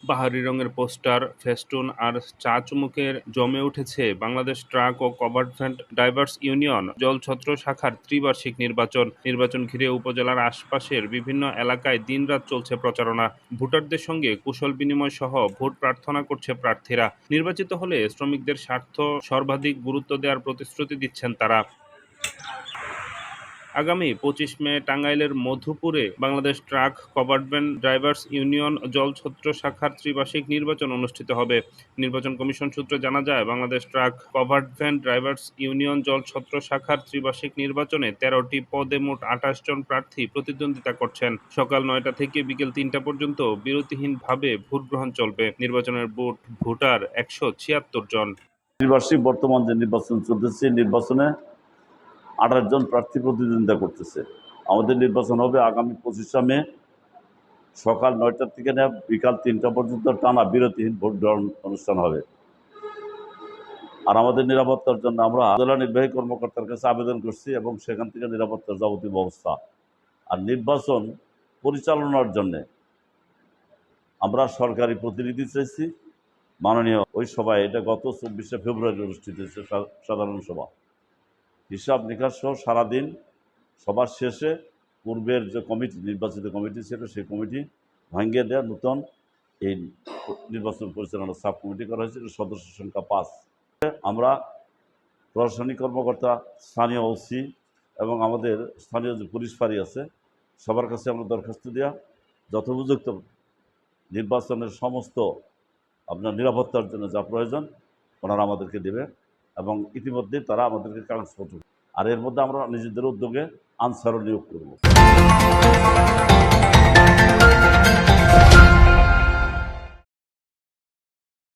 বাহারি রঙের poster, festoon আর চা-চুমুকের জমে উঠেছে বাংলাদেশ ট্রাক ও covered van drivers union Jalchhatra শাখার ত্রিবার্ষিক নির্বাচন। নির্বাচন ঘিরে উপজেলার আশপাশের বিভিন্ন এলাকায় দিনরাত চলছে প্রচারণা। ভোটারদের সঙ্গে কুশল বিনিময় সহ ভোট প্রার্থনা করছে প্রার্থীরা। নির্বাচিত হলে শ্রমিকদের স্বার্থ সর্বাধিক গুরুত্ব দেওয়ার প্রতিশ্রুতি দিচ্ছেন তারা। আগামী ২৫ মে টাঙ্গাইলের মধুপুরে Bangladesh truck covered van drivers union Jalchhatra শাখার ত্রিবার্ষিক নির্বাচন অনুষ্ঠিত হবে। নির্বাচন কমিশন সূত্রে জানা যায়, Bangladesh truck covered van drivers union Jalchhatra শাখার ত্রিবার্ষিক নির্বাচনে ১৩টি পদে মোট ২৮ জন প্রার্থী প্রতিদ্বন্দ্বিতা করছেন। সকাল ৯টা থেকে বিকেল ৩টা পর্যন্ত বিরতিহীনভাবে ভোট গ্রহণ চলবে। নির্বাচনের ভোটার ১৭৬ জন। ত্রিবার্ষিক বর্তমান যে নির্বাচন চলতেছে, নির্বাচনে ২৮ জন প্রার্থী প্রতিদ্বন্দ্বিতা করতেছে। আমাদের নির্বাচন হবে আগামী ২৫শে মে সকাল ৯টা থেকে নিয়ে বিকাল ৩টা পর্যন্ত টানা বিরতিহীন ভোট গ্রহণ অনুষ্ঠান হবে। আর আমাদের নিরাপত্তার জন্য আমরা জেলা নির্বাহী কর্মকর্তার কাছে আবেদন করছি এবং সেখান থেকে নিরাপত্তার যাবতীয় ব্যবস্থা আর নির্বাচন পরিচালনার জন্যে আমরা সরকারি প্রতিনিধি চাইছি। মাননীয় ওই সভায়, এটা গত ২৪শে ফেব্রুয়ারি অনুষ্ঠিত হয়েছে সাধারণ সভা, হিসাব নিকাশ সহ সারাদিন। সবার শেষে পূর্বের যে কমিটি, নির্বাচিত কমিটি ছিল, সেই কমিটি ভাঙিয়ে দেওয়া নতুন এই নির্বাচন পরিচালনার সাব কমিটি করা হয়েছে। সদস্য সংখ্যা ৫। আমরা প্রশাসনিক কর্মকর্তা, স্থানীয় ওসি এবং আমাদের স্থানীয় যে পুলিশ ফাঁড়ি আছে, সবার কাছে আমরা দরখাস্ত দেওয়া যথোপযুক্ত নির্বাচনের সমস্ত আপনার নিরাপত্তার জন্য যা প্রয়োজন ওনারা আমাদেরকে দেবে এবং ইতিমধ্যে তারা আমাদেরকে কাগজপত্র, আর এর মধ্যে আমরা নিজেদের উদ্যোগে আনসারও নিয়োগ করব।